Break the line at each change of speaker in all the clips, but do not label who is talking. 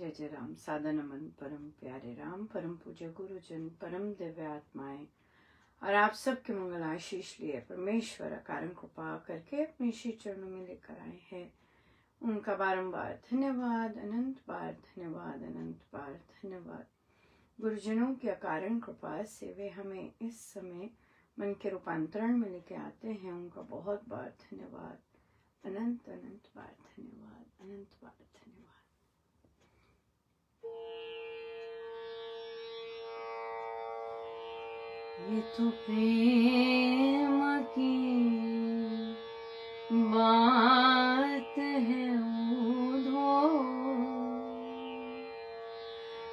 जय जय राम। सादा नमन परम प्यारे राम, परम पूज्य गुरुजन, परम दिव्य आत्माएं और आप सबके मंगल आशीष लिए परमेश्वर कारण कृपा करके अपने श्री चरणों में लेकर आए हैं। उनका बारंबार धन्यवाद, अनंत बार धन्यवाद, अनंत बार धन्यवाद। गुरुजनों की अकारण कृपा से वे हमें इस समय मन के रूपांतरण में लेके आते हैं। उनका बहुत बार धन्यवाद, अनंत अनंत बार धन्यवाद, अनंत बार धन्यवाद। ये तो प्रेम की बात है उधो,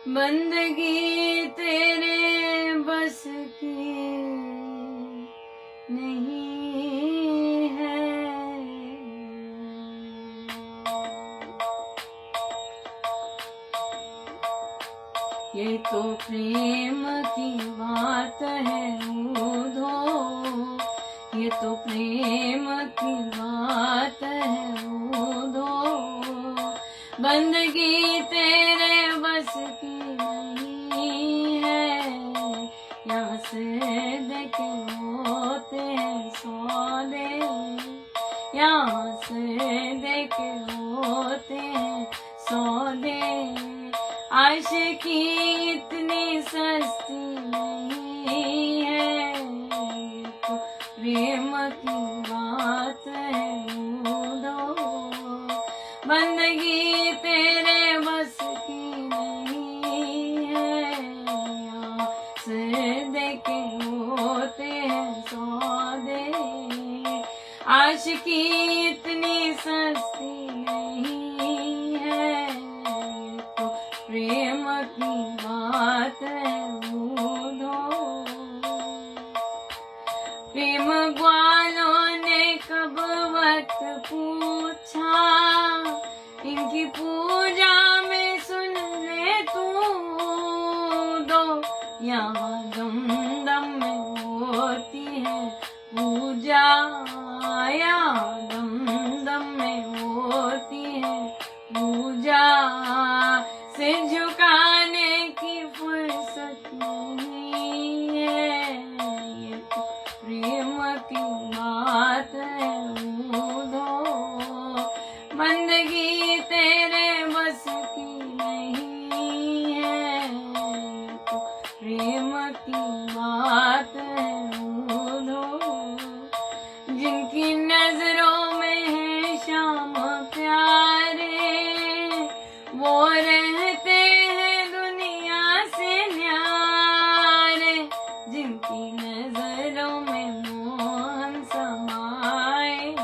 बंदगी तेरे बस की नहीं है। ये तो प्रेम की बात है उधो, ये तो प्रेम की बात है उधो, बंदगी तेरे बस की नहीं है। यहाँ से देखे होते हैं सौदे, यहाँ से देखे होते हैं सौदे, आशिकी इतनी सस्ती नहीं है। तो प्रेम की बात है उधो, बंदगी तेरे बस की नहीं है। यहाँ से देखे होते हैं सौदे, आशिकी इतनी सस्ती नहीं है। तो प्रेम की बात है उधो। प्रेम ग्वालों ने कब वक्त पूछा, इनकी पूजा में सुन ले तू दो। यहाँ दम दम में होती है पूजा, यहाँ दम दम में होती है पूजा, से झुकाने की फुर्सत नहीं है। ये तो प्रेम की बात है उधो, बंदगी तेरे बस की नहीं है। ये तो प्रेम की बात है उधो, जिनकी नजरों में है श्याम प्यारे, वो रहते हैं दुनिया से न्यारे। जिनकी नजरों में मोहन समाए,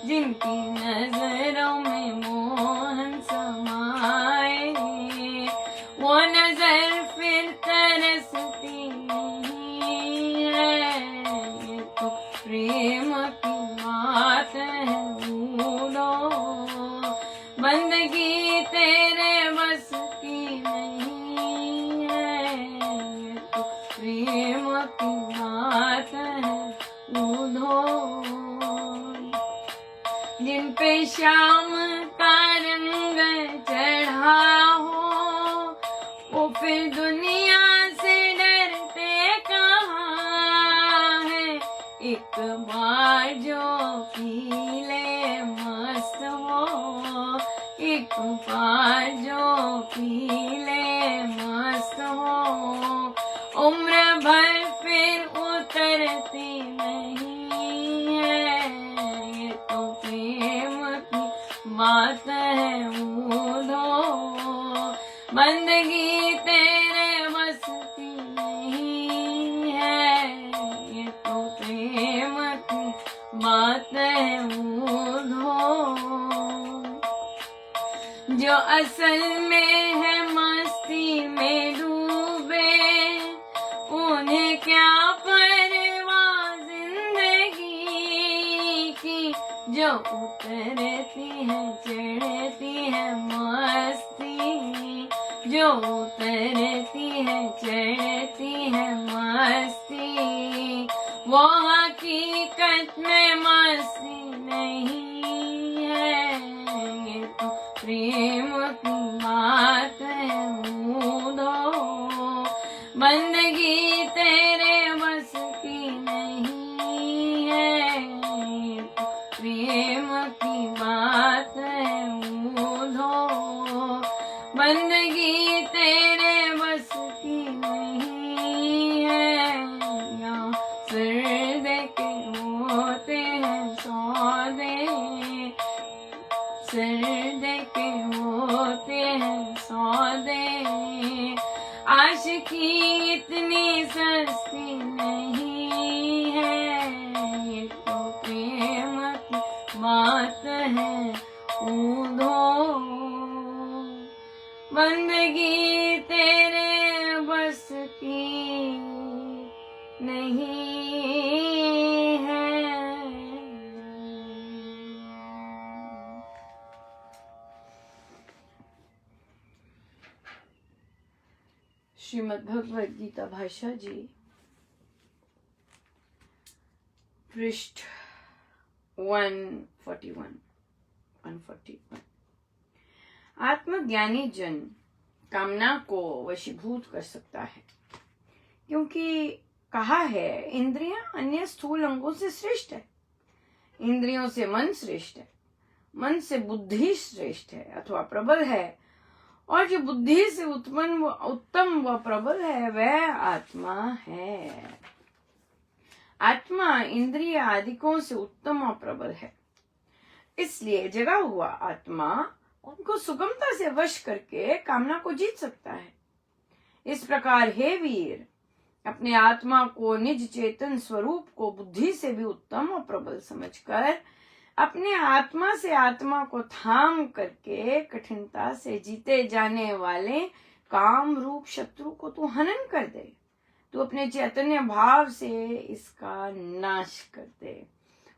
जिनकी नजरों में मोहन समाए, वो नजर फिर तरसती नहीं है। ये तो प्रेम की बात है उधो, बंदगी तेरे बस की नहीं है। ये तो प्रेम की बात है उधो, जिन पे श्याम का रंग चढ़ा हो, वो फिर दुनिया से डरते कहाँ है। एक बार जो पी ले मस्त हो, एक बार जो पी ले मस्त हो, उम्र भर फिर उतरती नहीं है। ये तो प्रेम की बात है उधो, बंदगी तेरे बस की नहीं है। ये तो प्रेम की बात है उधो, जो असल में है मस्ती में डूबे, उन्हें क्या परवाह जिंदगी की। जो उतरती है चढ़ती है मस्ती, जो उतरती है चढ़ती है मस्ती, वो हकीकत में मस्ती नहीं है। ये तो प्रेम की बात बंदगी तेरे बस की नहीं है, या सिर दे के होते हैं सौदे, सिर दे के होते हैं सौदे। आशिकी इतनी सस्ती नहीं है, ये तो प्रेम की बात है ऊधो। बंदगी तेरे बस की नहीं है। श्रीमद् भगवद गीता भाषा जी, पृष्ठ 141। आत्मज्ञानी जन कामना को वशीभूत कर सकता है, क्योंकि कहा है इंद्रियां अन्य स्थूल अंगों से श्रेष्ठ है। इंद्रियों से मन श्रेष्ठ है, मन से बुद्धि श्रेष्ठ है अथवा प्रबल है, और जो बुद्धि से उत्तम व प्रबल है वह आत्मा है। आत्मा इंद्रिय आदिकों से उत्तम और प्रबल है, इसलिए जगा हुआ आत्मा उनको सुगमता से वश करके कामना को जीत सकता है। इस प्रकार हे वीर, अपने आत्मा को निज चेतन स्वरूप को बुद्धि से भी उत्तम और प्रबल समझकर अपने आत्मा से आत्मा को थाम करके कठिनता से जीते जाने वाले काम रूप शत्रु को तू हनन कर दे। तू अपने चैतन्य भाव से इसका नाश कर दे।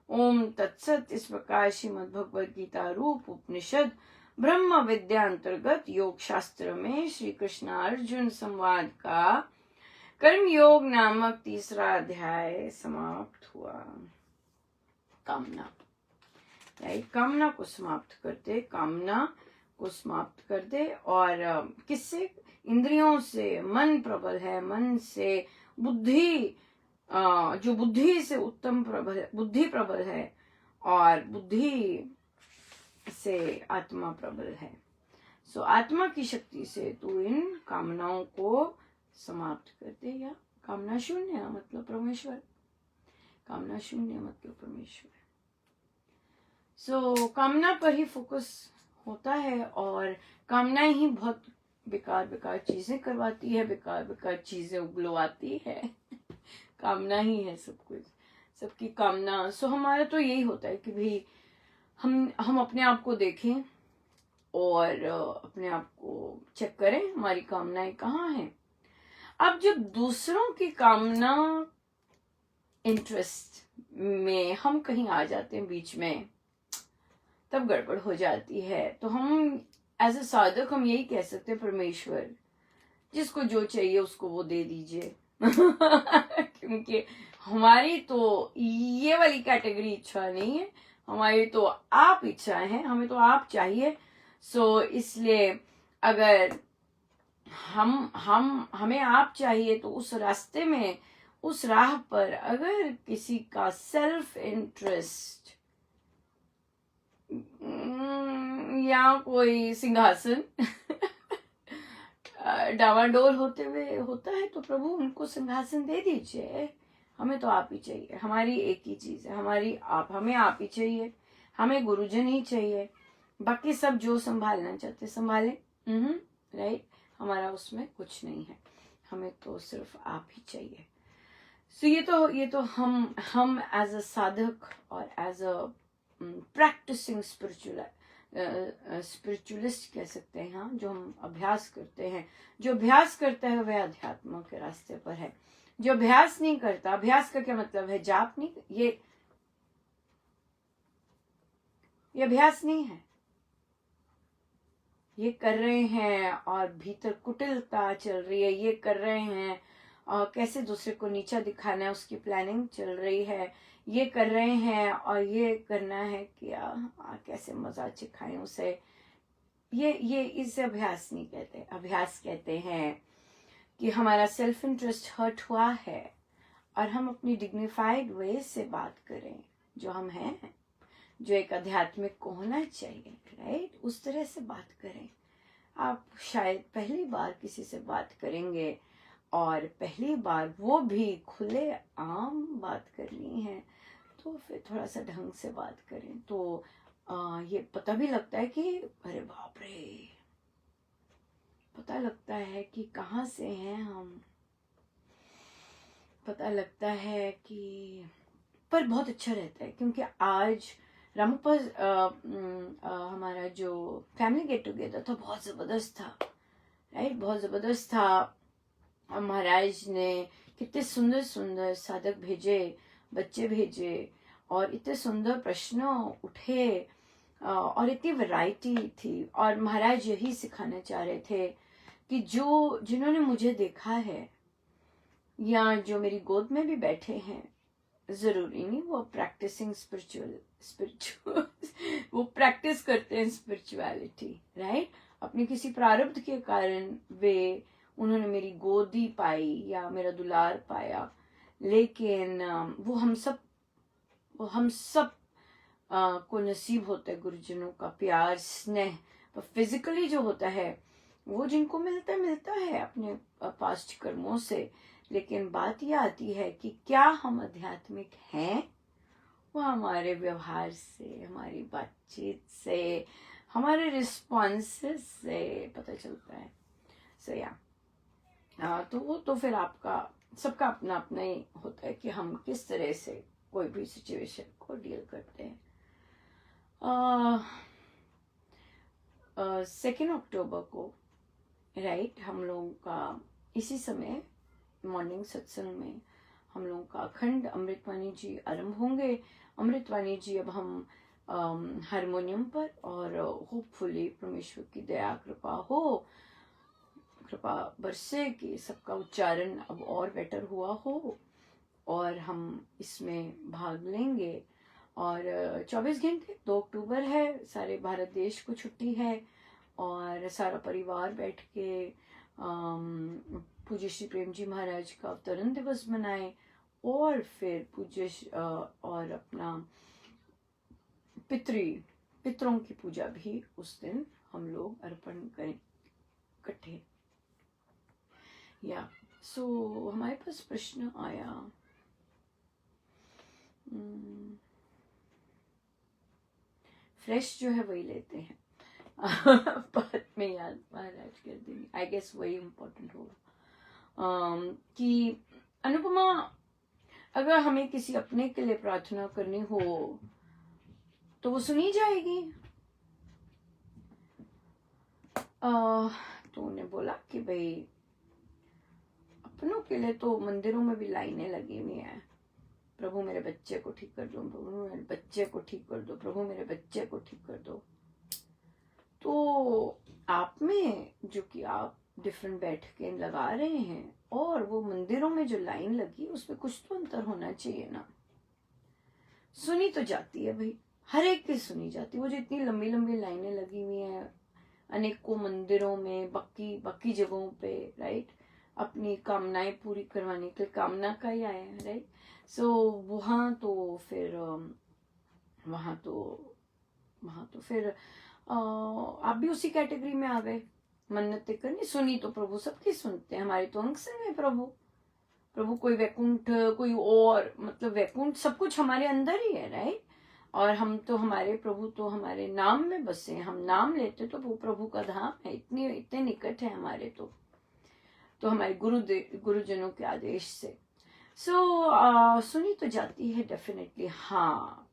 ओम तत्सत। इस प्रकार श्रीमद् भगवद गीता रूप उपनिषद ब्रह्म विद्या अंतर्गत योग शास्त्र में श्री कृष्ण अर्जुन संवाद का कर्म योग नामक तीसरा अध्याय समाप्त हुआ। कामना को समाप्त कर दे, और किससे? इंद्रियों से। मन प्रबल है, मन से बुद्धि, जो बुद्धि से उत्तम प्रबल, बुद्धि प्रबल है, और बुद्धि से आत्मा प्रबल है। सो आत्मा की शक्ति से तू इन कामनाओं को समाप्त कर दे, या कामना शून्य मतलब परमेश्वर, कामना शून्य मतलब परमेश्वर। सो कामना पर ही फोकस होता है, और कामना ही बहुत बेकार चीजें करवाती है, बेकार चीजें उगलवाती है। कामना ही है सब कुछ, सबकी कामना। सो हमारा तो यही होता है कि भाई हम अपने आप को देखें और अपने आप को चेक करें हमारी कामनाएं कहाँ हैं। अब जब दूसरों की कामना इंटरेस्ट में हम कहीं आ जाते हैं बीच में, तब गड़बड़ हो जाती है। तो हम एज ए साधक हम यही कह सकते हैं, परमेश्वर जिसको जो चाहिए उसको वो दे दीजिए। क्योंकि हमारी तो ये वाली कैटेगरी इच्छा नहीं है, हमारी तो आप इच्छा है, हमें तो आप चाहिए। सो इसलिए अगर हमें आप चाहिए, तो उस रास्ते में, उस राह पर अगर किसी का सेल्फ इंटरेस्ट या कोई सिंहासन डावाडोल होते हुए होता है, तो प्रभु उनको सिंहासन दे दीजिए। हमें तो आप ही चाहिए, हमारी एक ही चीज है, हमें आप ही चाहिए, हमें गुरुजन ही चाहिए। बाकी सब जो संभालना चाहते संभाले, राइट। हमारा उसमें कुछ नहीं है, हमें तो सिर्फ आप ही चाहिए। सो ये तो हम एज अ साधक और एज अ प्रैक्टिसिंग स्पिरिचुअलिस्ट कह सकते हैं। हाँ, जो हम अभ्यास करते हैं, जो अभ्यास करता है वह अध्यात्म के रास्ते पर है। जो अभ्यास नहीं करता, अभ्यास का क्या मतलब है? जाप नहीं, ये अभ्यास नहीं है। ये कर रहे हैं और भीतर कुटिलता चल रही है, ये कर रहे हैं और कैसे दूसरे को नीचा दिखाना है उसकी प्लानिंग चल रही है, ये कर रहे हैं और ये करना है कि कैसे मजा चिखाएं उसे। ये इसे अभ्यास नहीं कहते। अभ्यास कहते हैं कि हमारा सेल्फ इंटरेस्ट हर्ट हुआ है और हम अपनी डिग्निफाइड वे से बात करें, जो हम हैं, जो एक आध्यात्मिक को होना चाहिए, राइट, उस तरह से बात करें। आप शायद पहली बार किसी से बात करेंगे और पहली बार वो भी खुले आम बात करनी है, तो फिर थोड़ा सा ढंग से बात करें। तो ये पता भी लगता है कि अरे बाप रे, पता लगता है कि कहाँ से हैं हम, पता लगता है कि पर बहुत अच्छा रहता है, क्योंकि आज रामोपा हमारा जो फैमिली गेट टुगेदर था बहुत ज़बरदस्त था, राइट, बहुत ज़बरदस्त था। महाराज ने कितने सुंदर सुंदर साधक भेजे, बच्चे भेजे, और इतने सुंदर प्रश्न उठे, और इतनी वैरायटी थी। और महाराज यही सिखाना चाह रहे थे कि जिन्होंने मुझे देखा है या जो मेरी गोद में भी बैठे हैं, जरूरी नहीं वो प्रैक्टिसिंग स्पिरिचुअल वो प्रैक्टिस करते हैं स्पिरिचुअलिटी, राइट। अपने किसी प्रारब्ध के कारण उन्होंने मेरी गोदी पाई या मेरा दुलार पाया, लेकिन वो हम सब को नसीब होता है गुरुजनों का प्यार स्नेह। पर फिजिकली जो होता है वो जिनको मिलता है अपने पास्ट कर्मों से, लेकिन बात यह आती है कि क्या हम आध्यात्मिक हैं, वो हमारे व्यवहार से, हमारी बातचीत से, हमारे रिस्पॉन्सेस से पता चलता है। सो तो वो तो फिर आपका सबका अपना अपना ही होता है कि हम किस तरह से कोई भी सिचुएशन को डील करते हैं। 2 अक्टूबर को, राइट, हम लोगों का इसी समय मॉर्निंग सत्संग में हम लोगों का अखंड अमृतवाणी जी आरंभ होंगे। अमृतवाणी जी अब हम हारमोनियम पर, और होपफुली परमेश्वर की दया कृपा बरसे कि सबका उच्चारण अब और बेटर हुआ हो और हम इसमें भाग लेंगे। और 24 घंटे 2 अक्टूबर है, सारे भारत देश को छुट्टी है, और सारा परिवार बैठ के पूज्य श्री प्रेम जी महाराज का अवतरण दिवस मनाए, और फिर और अपना पितरों की पूजा भी उस दिन हम लोग अर्पण करें इकट्ठे। सो हमारे पास प्रश्न आया, फ्रेश जो है वही लेते हैं बाद में याद महाराज कर देंगे, आई गेस वही इम्पोर्टेंट होगा। कि अनुपमा, अगर हमें किसी अपने के लिए प्रार्थना करनी हो तो वो सुनी जाएगी। तो उन्हें बोला कि भाई अपनों के लिए तो मंदिरों में भी लाइनें लगी हुई हैं, प्रभु मेरे बच्चे को ठीक कर दो, प्रभु मेरे बच्चे को ठीक कर दो, प्रभु मेरे बच्चे को ठीक कर दो। तो आप में जो कि आप डिफरेंट बैठकें लगा रहे हैं और वो मंदिरों में जो लाइन लगी, उसमें कुछ तो अंतर होना चाहिए ना। सुनी तो जाती है भाई, हर एक की सुनी जाती है। वो जो इतनी लंबी लंबी लाइनें लगी हुई हैं अनेकों मंदिरों में, बाकी जगहों पे, राइट, अपनी कामनाएं पूरी करवाने के लिए, कामना का ही आया है, राइट। सो वहाँ तो फिर आप भी उसी कैटेगरी में आ गए। मन्नतें करनी, सुनी तो प्रभु सबकी सुनते हैं, हमारी तो अंग संग है प्रभु कोई वैकुंठ, कोई और, मतलब वैकुंठ सब कुछ हमारे अंदर ही है, राइट। और हम तो हमारे प्रभु तो हमारे नाम में बसे हैं, हम नाम लेते तो वो प्रभु का धाम है, इतने निकट है हमारे तो हमारे गुरुजनों के आदेश से। सुनी तो जाती है डेफिनेटली। हाँ,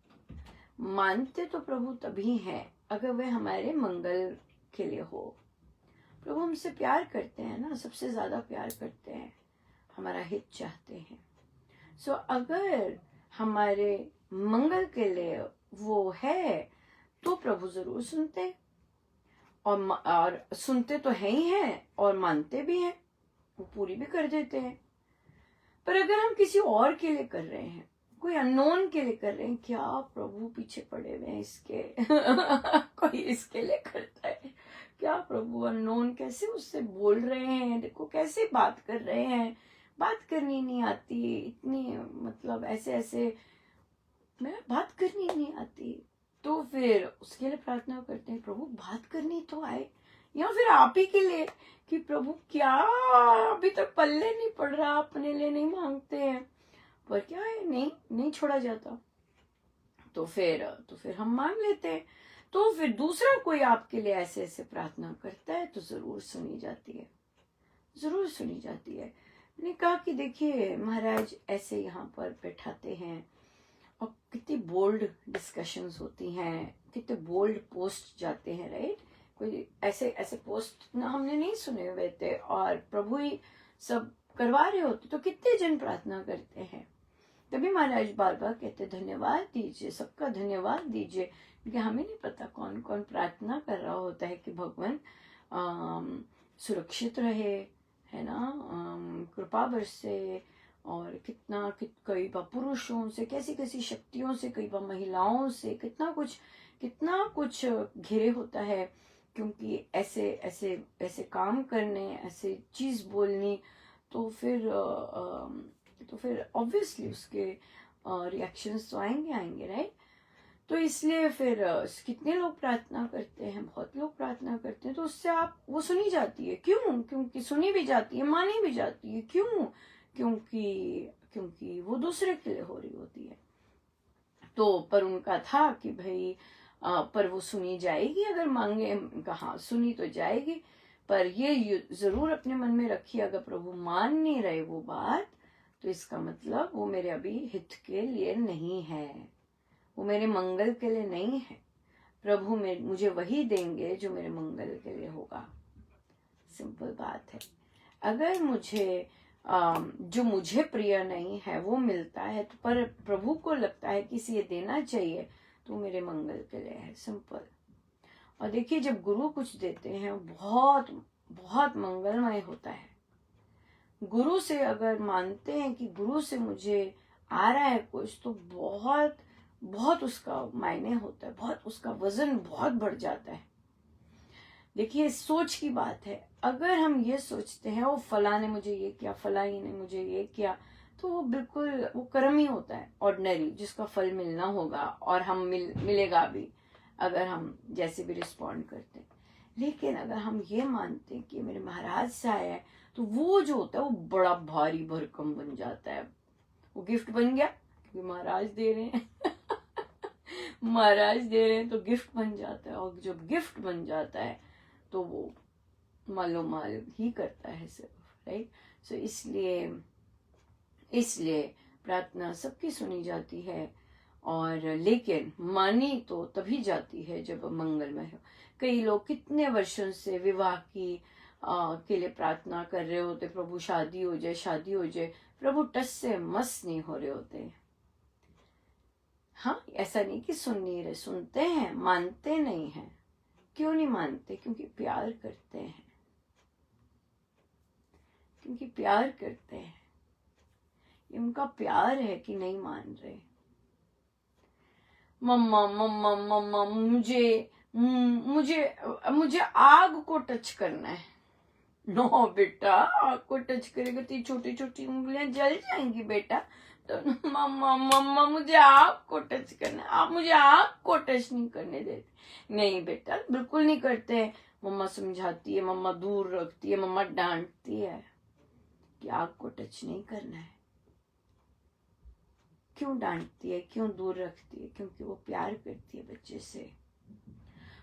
मानते तो प्रभु तभी हैं अगर वे हमारे मंगल के लिए हो। प्रभु हमसे प्यार करते हैं ना, सबसे ज्यादा प्यार करते हैं, हमारा हित चाहते हैं। अगर हमारे मंगल के लिए वो है तो प्रभु जरूर सुनते हैं, और सुनते तो है ही हैं और मानते भी हैं, वो पूरी भी कर देते हैं। पर अगर हम किसी और के लिए कर रहे हैं, कोई अननोन के लिए कर रहे हैं, क्या प्रभु पीछे पड़े हुए हैं इसके कोई इसके लिए करता है क्या? प्रभु अननोन कैसे उससे बोल रहे हैं, देखो कैसे बात कर रहे हैं, बात करनी नहीं आती इतनी, मतलब ऐसे मैं बात करनी नहीं आती। तो फिर उसके लिए प्रार्थना करते हैं, प्रभु बात करनी तो आए, या फिर आप ही के लिए कि प्रभु क्या अभी तक पल्ले नहीं पड़ रहा, अपने लिए नहीं मांगते हैं, पर क्या है, नहीं छोड़ा जाता, तो फिर हम मांग लेते हैं। तो फिर दूसरा कोई आपके लिए ऐसे ऐसे प्रार्थना करता है तो जरूर सुनी जाती है, जरूर सुनी जाती है। मैंने कहा कि देखिए महाराज ऐसे यहाँ पर बैठाते हैं और कितनी बोल्ड डिस्कशंस होती हैं, कितने बोल्ड पोस्ट जाते हैं, राइट। कोई ऐसे ऐसे पोस्ट ना हमने नहीं सुने हुए थे और प्रभु ही सब करवा रहे होते, तो कितने जन प्रार्थना करते हैं। तभी महाराज बार बार कहते धन्यवाद दीजिए, सबका धन्यवाद दीजिए, क्योंकि हमें नहीं पता कौन कौन प्रार्थना कर रहा होता है कि भगवान सुरक्षित रहे, है ना, कृपा बरसे। और कई बार पुरुषों से, कैसी कैसी शक्तियों से, कई बार महिलाओं से, कितना कुछ घिरे होता है, क्योंकि ऐसे ऐसे ऐसे काम करने, ऐसे चीज बोलनी, तो फिर ऑब्वियसली उसके रिएक्शंस तो आएंगे राइट। तो इसलिए फिर कितने लोग प्रार्थना करते हैं, बहुत लोग प्रार्थना करते हैं, तो उससे वो सुनी जाती है। क्यों? क्योंकि सुनी भी जाती है, मानी भी जाती है। क्यों? क्योंकि वो दूसरे के लिए हो रही होती है। तो पर उनका था कि भाई पर वो सुनी जाएगी अगर मांगे, कहा सुनी तो जाएगी, पर ये जरूर अपने मन में रखिए, अगर प्रभु मान नहीं रहे वो बात, तो इसका मतलब वो मेरे अभी हित के लिए नहीं है, वो मेरे मंगल के लिए नहीं है। प्रभु मुझे वही देंगे जो मेरे मंगल के लिए होगा। सिंपल बात है। अगर मुझे जो मुझे प्रिय नहीं है वो मिलता है, तो पर प्रभु को लगता है कि इसे ये देना चाहिए, तो मेरे मंगल के लिए है। सिंपल। और देखिए जब गुरु कुछ देते हैं बहुत बहुत मंगलमय होता है। गुरु से अगर मानते हैं कि गुरु से मुझे आ रहा है कुछ, तो बहुत बहुत उसका मायने होता है, बहुत उसका वजन बहुत बढ़ जाता है। देखिए सोच की बात है। अगर हम ये सोचते हैं वो फला ने मुझे ये किया, फलाई ने मुझे ये किया, तो वो बिल्कुल वो कर्म ही होता है ऑर्डिनरी, जिसका फल मिलना होगा और हम मिलेगा भी अगर हम जैसे भी रिस्पॉन्ड करते हैं। लेकिन अगर हम ये मानते हैं कि मेरे महाराज से आया है, तो वो जो होता है वो बड़ा भारी भरकम बन जाता है। वो गिफ्ट बन गया क्योंकि महाराज दे रहे हैं महाराज दे रहे हैं तो गिफ्ट बन जाता है। और जब गिफ्ट बन जाता है तो वो मालो माल ही करता है सिर्फ, राइट। सो इसलिए प्रार्थना सबकी सुनी जाती है, और लेकिन मानी तो तभी जाती है जब मंगलमय हो। कई लोग कितने वर्षों से विवाह के लिए प्रार्थना कर रहे होते, प्रभु शादी हो जाए, शादी हो जाए, प्रभु टस से मस नहीं हो रहे होते। हाँ, ऐसा नहीं कि सुन नहीं रहे, सुनते हैं, मानते नहीं हैं। क्यों नहीं मानते? क्योंकि प्यार करते हैं, क्योंकि प्यार करते हैं। ये उनका प्यार है कि नहीं मान रहे। मम्मा मम्मा मम्मा मुझे मुझे मुझे आग को टच करना है। नो बेटा, आग को टच करेगा तो छोटी छोटी उंगलियां जल जाएंगी बेटा। तो मम्मा मम्मा मुझे आग को टच करना है, आप मुझे आग को टच नहीं करने देते। नहीं बेटा, बिल्कुल नहीं करते हैं। मम्मा समझाती है, मम्मा दूर रखती है, मम्मा डांटती है कि आग को टच नहीं करना है। क्यों डांटती है, क्यों दूर रखती है? क्योंकि वो प्यार करती है बच्चे से।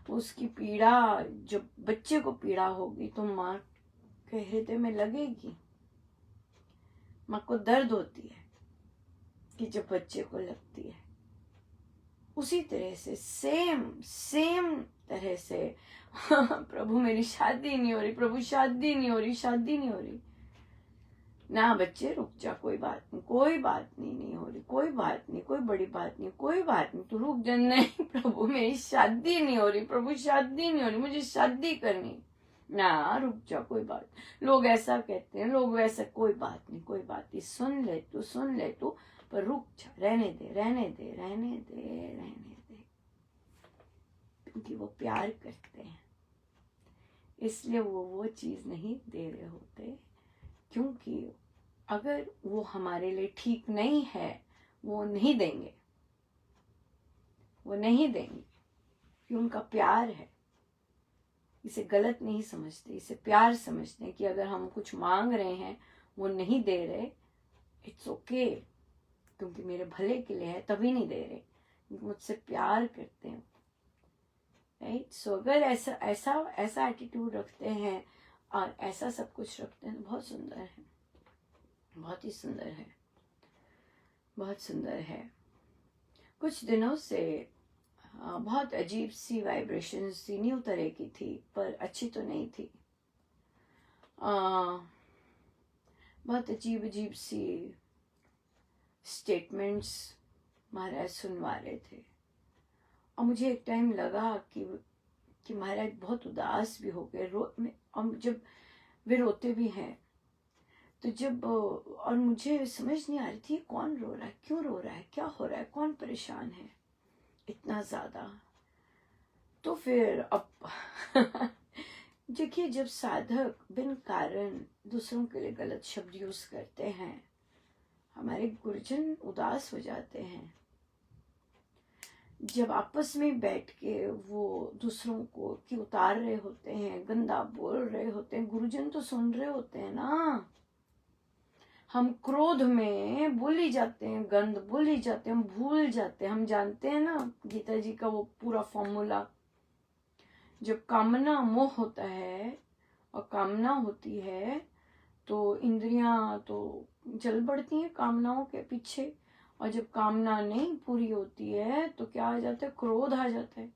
उसकी पीड़ा, जब बच्चे को पीड़ा होगी तो माँ के हृदय में लगेगी। माँ को दर्द होती है कि जब बच्चे को लगती है। उसी तरह से सेम तरह से प्रभु मेरी शादी नहीं हो रही, प्रभु शादी नहीं हो रही। ना बच्चे रुक जा, कोई बात नहीं, नहीं हो रही, कोई बात नहीं, कोई बड़ी बात नहीं, कोई बात नहीं, तू रुक जा। नहीं प्रभु मेरी शादी नहीं हो रही, प्रभु शादी नहीं हो रही, मुझे शादी करनी। ना रुक जा, कोई बात। लोग ऐसा कहते हैं, लोग वैसा, कोई बात नहीं, सुन ले तू, पर रुक जा, रहने दे। क्योंकि वो प्यार करते हैं, इसलिए वो चीज नहीं दे रहे होते। क्योंकि अगर वो हमारे लिए ठीक नहीं है, वो नहीं देंगे, ये उनका प्यार है। इसे गलत नहीं समझते, इसे प्यार समझते हैं कि अगर हम कुछ मांग रहे हैं वो नहीं दे रहे, इट्स ओके, क्योंकि मेरे भले के लिए है तभी नहीं दे रहे, मुझसे प्यार करते हैं, राइट। सो अगर ऐसा ऐसा ऐसा एटीट्यूड रखते हैं और ऐसा सब कुछ रखते हैं तो बहुत सुंदर है, बहुत ही सुंदर है, बहुत सुंदर है। कुछ दिनों से बहुत अजीब सी वाइब्रेशंस सी न्यू तरह की थी, पर अच्छी तो नहीं थी। बहुत अजीब अजीब सी स्टेटमेंट्स महाराज सुनवा रहे थे, और मुझे एक टाइम लगा कि महाराज बहुत उदास भी हो गए। और जब वे रोते भी हैं तो और मुझे समझ नहीं आ रही थी कौन रो रहा है, क्यों रो रहा है, क्या हो रहा है, कौन परेशान है इतना ज्यादा। तो फिर अब देखिए, जब साधक बिन कारण दूसरों के लिए गलत शब्द यूज करते हैं, हमारे गुरुजन उदास हो जाते हैं। जब आपस में बैठ के वो दूसरों को की उतार रहे होते हैं, गंदा बोल रहे होते हैं, गुरुजन तो सुन रहे होते हैं ना। हम क्रोध में भूल ही जाते हैं, गंद भूल ही जाते हैं, हम भूल जाते हैं। हम जानते हैं ना गीता जी का वो पूरा फॉर्मूला, जब कामना मोह होता है और कामना होती है तो इंद्रियां तो चल पड़ती हैं कामनाओं के पीछे, और जब कामना नहीं पूरी होती है तो क्या आ जाता है, क्रोध आ जाता है।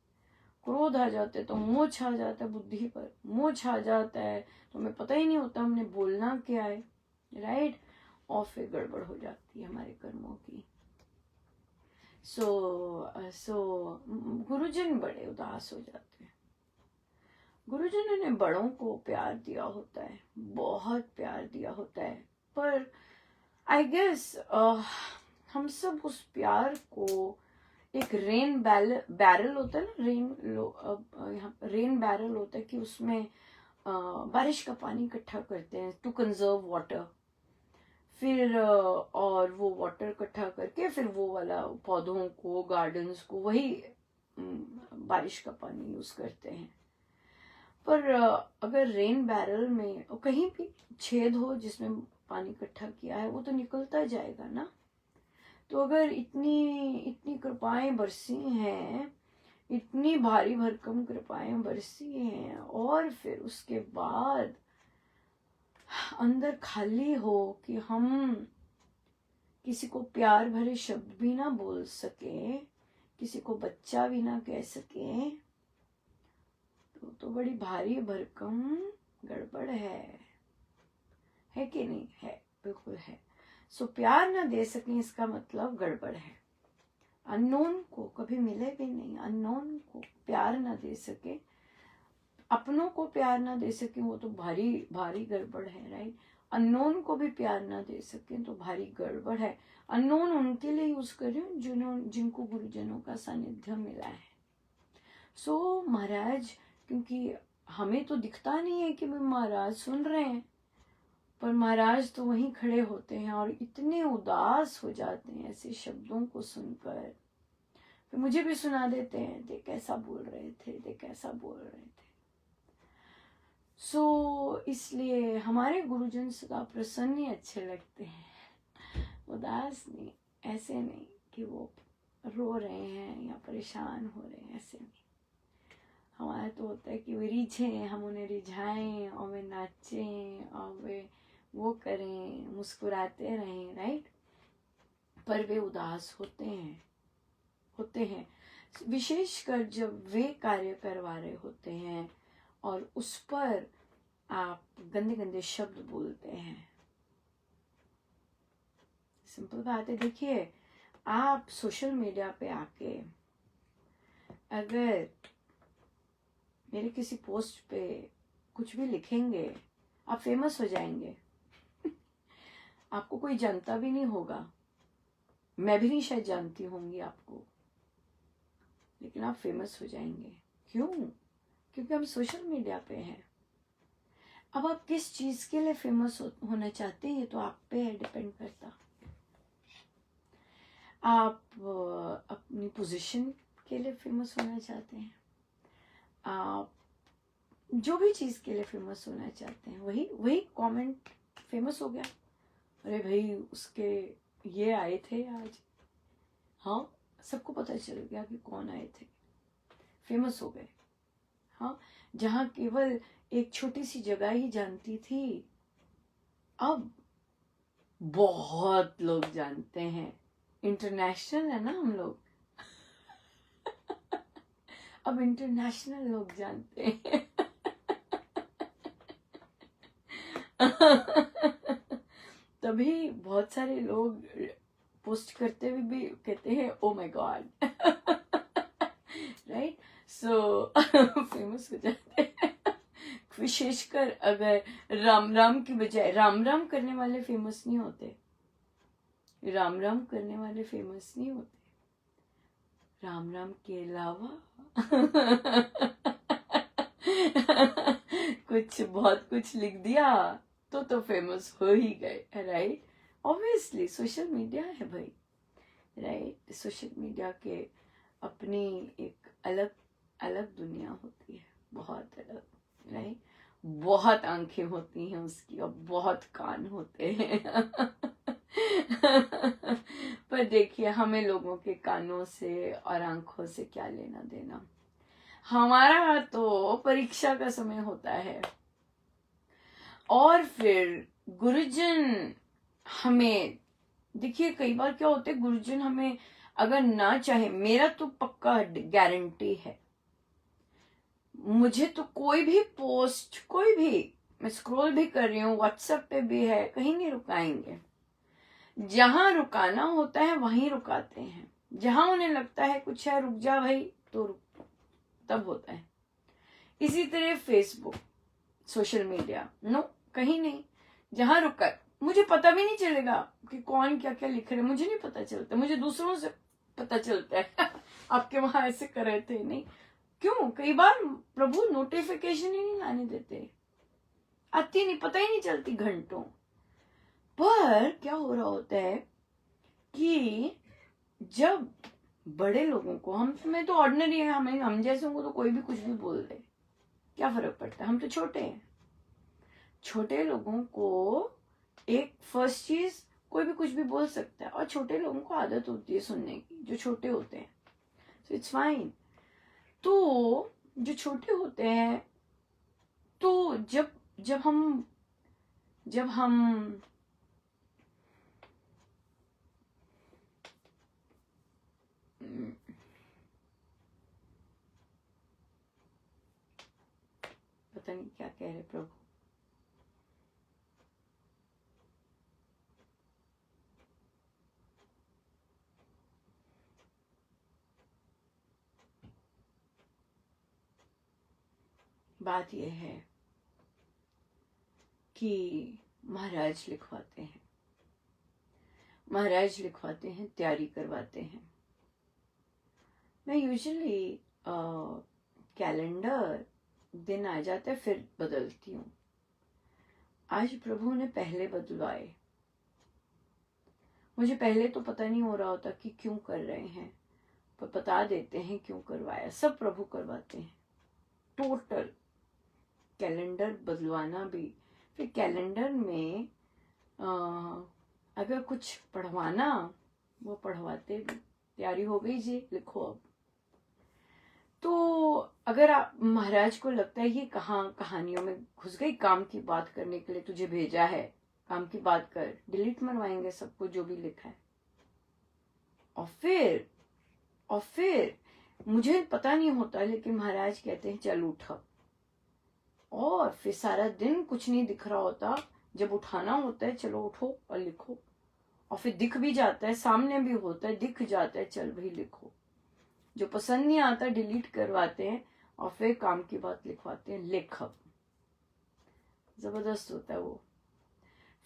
क्रोध आ जाता है तो मोह छा जाता है, बुद्धि पर मोह छा जाता है तो हमें पता ही नहीं होता हमने बोलना क्या है, राइट। और फिर गड़बड़ हो जाती है हमारे कर्मों की। सो गुरुजन बड़े उदास हो जाते हैं। गुरुजनों ने बड़ों को प्यार दिया होता है, बहुत प्यार दिया होता है, पर आई गेस हम सब उस प्यार को एक रेन बैरल होता है ना, यहाँ रेन बैरल होता है कि उसमें बारिश का पानी इकट्ठा करते हैं टू कंजर्व वाटर। फिर और वो वाटर इकट्ठा करके फिर वो वाला पौधों को, गार्डन्स को वही बारिश का पानी यूज करते हैं। पर अगर रेन बैरल में कहीं भी छेद हो जिसमें पानी इकट्ठा किया है वो तो निकलता जाएगा ना। तो अगर इतनी इतनी कृपाएं बरसी हैं, इतनी भारी भरकम कृपाएं बरसी हैं, और फिर उसके बाद अंदर खाली हो कि हम किसी को प्यार भरे शब्द भी ना बोल सके, किसी को बच्चा भी ना कह सके, तो बड़ी भारी भरकम गड़बड़ है कि नहीं है, बिल्कुल है। सो प्यार ना दे सके इसका मतलब गड़बड़ है। अननोन को कभी मिले भी नहीं, अननोन को प्यार ना दे सके, अपनों को प्यार ना दे सके, वो तो भारी भारी गड़बड़ है, राइट। अननोन को भी प्यार ना दे सके तो भारी गड़बड़ है। अननोन उनके लिए यूज कर रही हूँ जिनको गुरुजनों का सानिध्य मिला है। सो महाराज, क्योंकि हमें तो दिखता नहीं है कि महाराज सुन रहे हैं, पर महाराज तो वहीं खड़े होते हैं और इतने उदास हो जाते हैं ऐसे शब्दों को सुनकर। फिर मुझे भी सुना देते हैं, देख कैसा बोल रहे थे, देख कैसा बोल रहे थे। सो इसलिए हमारे गुरुजन सदा प्रसन्न ही अच्छे लगते हैं, उदास नहीं, ऐसे नहीं कि वो रो रहे हैं या परेशान हो रहे हैं, ऐसे नहीं। हमारा तो होता है कि वे रिझें, हम उन्हें रिझाएं और वे नाचें और वे वो करें, मुस्कुराते रहें, राइट। पर वे उदास होते हैं विशेषकर जब वे कार्य करवा रहे होते हैं और उस पर आप गंदे गंदे शब्द बोलते हैं। सिंपल बात है, देखिए आप सोशल मीडिया पे आके अगर मेरे किसी पोस्ट पे कुछ भी लिखेंगे, आप फेमस हो जाएंगे। आपको कोई जानता भी नहीं होगा, मैं भी नहीं शायद जानती होंगी आपको, लेकिन आप फेमस हो जाएंगे। क्यों? क्योंकि हम सोशल मीडिया पे हैं। अब आप किस चीज के लिए फेमस होना चाहते हैं ये तो आप पे डिपेंड करता। आप अपनी पोजीशन के लिए फेमस होना चाहते हैं, आप जो भी चीज के लिए फेमस होना चाहते हैं, वही वही कमेंट फेमस हो गया। अरे भाई उसके ये आए थे आज, हाँ सबको पता चल गया कि कौन आए थे, फेमस हो गए। हाँ, जहाँ केवल एक छोटी सी जगह ही जानती थी, अब बहुत लोग जानते हैं। इंटरनेशनल है ना हम लोग, अब इंटरनेशनल लोग जानते हैं। तभी बहुत सारे लोग पोस्ट करते हुए भी कहते हैं oh my God, right. So famous हो जाते हैं। विशेषकर अगर राम राम की बजाय राम राम करने वाले फेमस नहीं होते, राम राम करने वाले फेमस नहीं होते, राम राम के अलावा कुछ बहुत कुछ लिख दिया तो फेमस हो ही गए, राइट। ऑब्वियसली सोशल मीडिया है भाई, राइट। सोशल मीडिया के अपनी एक अलग अलग दुनिया होती है, बहुत अलग, राइट। बहुत आंखें होती हैं उसकी और बहुत कान होते हैं। पर देखिए, हमें लोगों के कानों से और आंखों से क्या लेना देना। हमारा तो परीक्षा का समय होता है, और फिर गुरुजन हमें, देखिए कई बार क्या होता है, गुरुजन हमें अगर ना चाहे, मेरा तो पक्का गारंटी है, मुझे तो कोई भी पोस्ट, कोई भी, मैं स्क्रॉल भी कर रही हूँ, व्हाट्सएप पे भी है, कहीं नहीं रुकाएंगे। जहां रुकाना होता है वहीं रुकाते हैं, जहां उन्हें लगता है कुछ है रुक जा भाई तो रुक, तब होता है। इसी तरह फेसबुक, सोशल मीडिया, नो, कहीं नहीं। जहां रुका, मुझे पता भी नहीं चलेगा कि कौन क्या क्या लिख रहे, मुझे नहीं पता चलता, मुझे दूसरों से पता चलता है। आपके वहां ऐसे कर रहे थे, नहीं क्यों, कई बार प्रभु नोटिफिकेशन ही नहीं आने देते, आती नहीं, पता ही नहीं चलती घंटों। पर क्या हो रहा होता है कि जब बड़े लोगों को, मैं तो ऑर्डिनरी है, हम जैसे को तो कोई भी कुछ भी बोल दे, क्या फर्क पड़ता है, हम तो छोटे हैं। छोटे लोगों को एक फर्स्ट चीज, कोई भी कुछ भी बोल सकता है, और छोटे लोगों को आदत होती है सुनने की, जो छोटे होते हैं, सो इट्स फाइन। तो जो छोटे होते हैं, तो जब हम पता नहीं क्या कह रहे प्रभु, बात यह है कि महाराज लिखवाते हैं, महाराज लिखवाते हैं, तैयारी करवाते हैं। मैं यूजुअली कैलेंडर दिन आ जाता है फिर बदलती हूँ। आज प्रभु ने पहले बदलवाए, मुझे पहले तो पता नहीं हो रहा होता कि क्यों कर रहे हैं, पर बता देते हैं क्यों करवाया, सब प्रभु करवाते हैं। टोटल कैलेंडर बदलवाना भी, फिर कैलेंडर में अगर कुछ पढ़वाना, वो पढ़वाते भी, तैयारी हो गई जी लिखो अब। तो अगर आप, महाराज को लगता है ये कहाँ कहानियों में घुस गई, काम की बात करने के लिए तुझे भेजा है, काम की बात कर, डिलीट मरवाएंगे सबको जो भी लिखा है। और फिर मुझे पता नहीं होता, लेकिन महाराज कहते हैं चल उठ, और फिर सारा दिन कुछ नहीं दिख रहा होता, जब उठाना होता है चलो उठो और लिखो, और फिर दिख भी जाता है, सामने भी होता है, दिख जाता है, चल भाई लिखो। जो पसंद नहीं आता डिलीट करवाते हैं, और फिर काम की बात लिखवाते हैं, लिख। जबरदस्त होता है वो।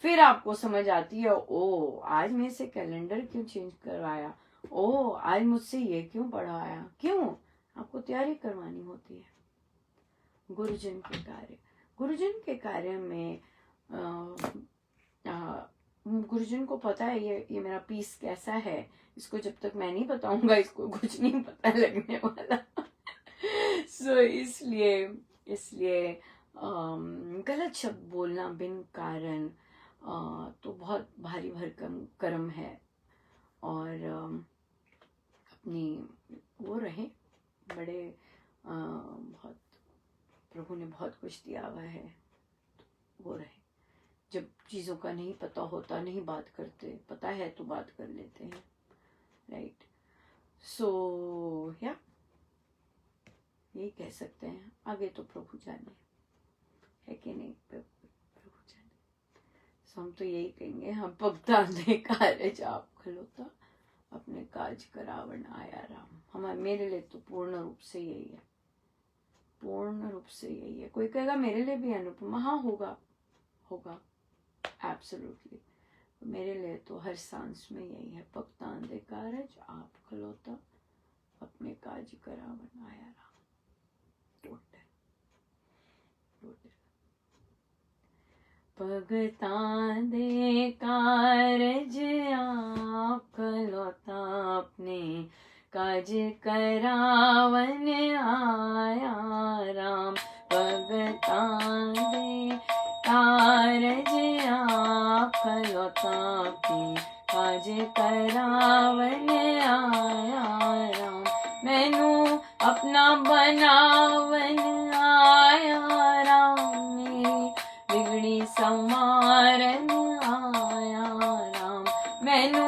फिर आपको समझ आती है, ओ आज मैं से कैलेंडर क्यों चेंज करवाया, ओ आज मुझसे ये क्यों पढ़वाया, क्यों, आपको तैयारी करवानी होती है। गुरुजन के कार्य, गुरुजन के कार्य में गुरुजन को पता है ये मेरा पीस कैसा है, इसको जब तक मैं नहीं बताऊंगा इसको कुछ नहीं पता लगने वाला। सो इसलिए इसलिए गलत शब्द बोलना बिन कारण तो बहुत भारी भरकम कर्म है। और अपनी वो रहे बड़े बहुत, प्रभु ने बहुत कुछ दिया हुआ है, वो रहे। जब चीज़ों का नहीं पता होता नहीं बात करते, पता है तो बात कर लेते हैं, राइट। सो या यही कह सकते हैं, आगे तो प्रभु जाने, है कि नहीं, प्रभु जाने। सो हम तो यही कहेंगे, हम भक्तांधे कारज आप खलोता, अपने काज करावन आया राम। हमारे मेरे लिए तो पूर्ण रूप से यही है, पूर्ण रूप से यही है। कोई कहेगा मेरे लिए भी अनुपमा, हाँ होगा, होगा एब्सोल्युटली। मेरे लिए तो हर सांस में यही है, भक्तांधे कारज आप खलोता, अपने काज करावन आया राम। भगतां दे कारज आप खलोता, अपने काज करावन आया राम। भगतां दे कारज आप खलोता, अपने काज करावन आया राम। मैनू अपना बनावन आया राम, मेरी बिगड़ी संवारन आया राम। मैनू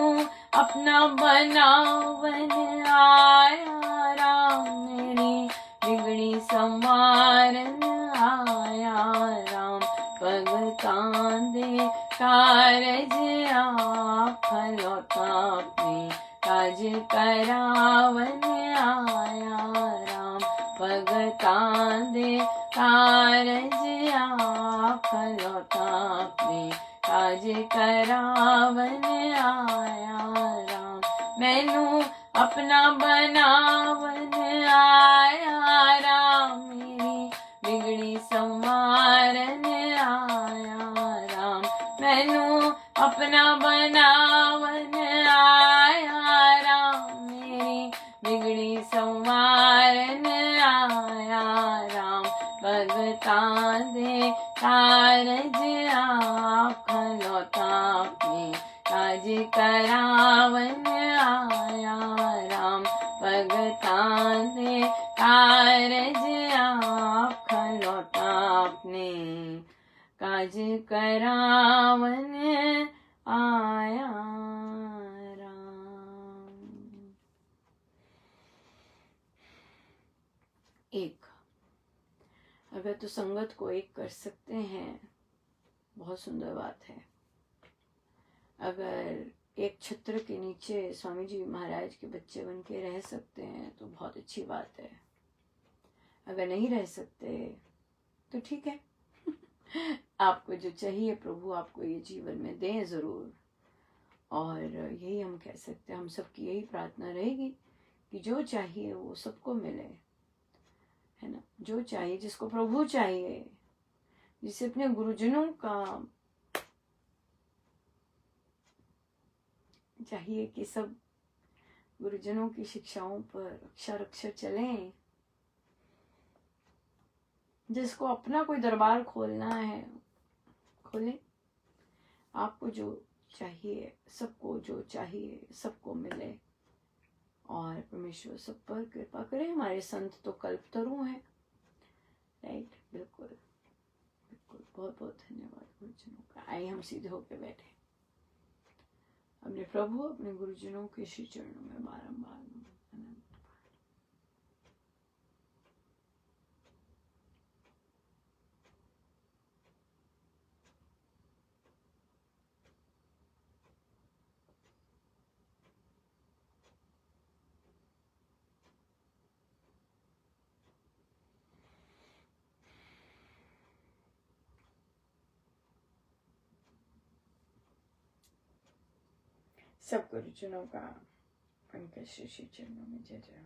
अपना बनावन आया राम, मेरी बिगड़ी संवारन आया राम। भगतां दे कारज आप खलोता, अपने काज करावन आया राम। भगतां दे कारज आप खलोता, अपने काज करावन आया राम। मैनू अपना बनावन आया राम, मेरी बिगड़ी संवारन आया राम। मैनू अपना बनावन आया राम, मेरी बिगड़ी संवारन आया राम। भगतां दे कारज आप खलोता, अपने काज करावन आया राम। भगतां दे कारज आप खलोता, अपने काज करावन आया राम। एक, अगर तो संगत को एक कर सकते हैं, बहुत सुंदर बात है। अगर एक छत्र के नीचे स्वामी जी महाराज के बच्चे बन के रह सकते हैं तो बहुत अच्छी बात है। अगर नहीं रह सकते तो ठीक है आपको जो चाहिए प्रभु आपको ये जीवन में दें ज़रूर। और यही हम कह सकते हैं, हम सबकी यही प्रार्थना रहेगी कि जो चाहिए वो सबको मिले, है ना। जो चाहिए, जिसको प्रभु चाहिए, जिसे अपने गुरुजनों का चाहिए कि सब गुरुजनों की शिक्षाओं पर अक्षर अक्षर चलें, जिसको अपना कोई दरबार खोलना है खोले। आपको जो चाहिए, सबको जो चाहिए सबको मिले, और परमेश्वर सब पर कृपा करे। हमारे संत तो कल्पतरु हैं, राइट। बिल्कुल बिल्कुल, बहुत बहुत धन्यवाद गुरुजनों का। आइए हम सीधे होकर बैठे, अपने प्रभु अपने गुरुजनों के श्री चरणों में बारंबार अनंत। सब गुरुजनों का उनके श्री चरणों में जय जय।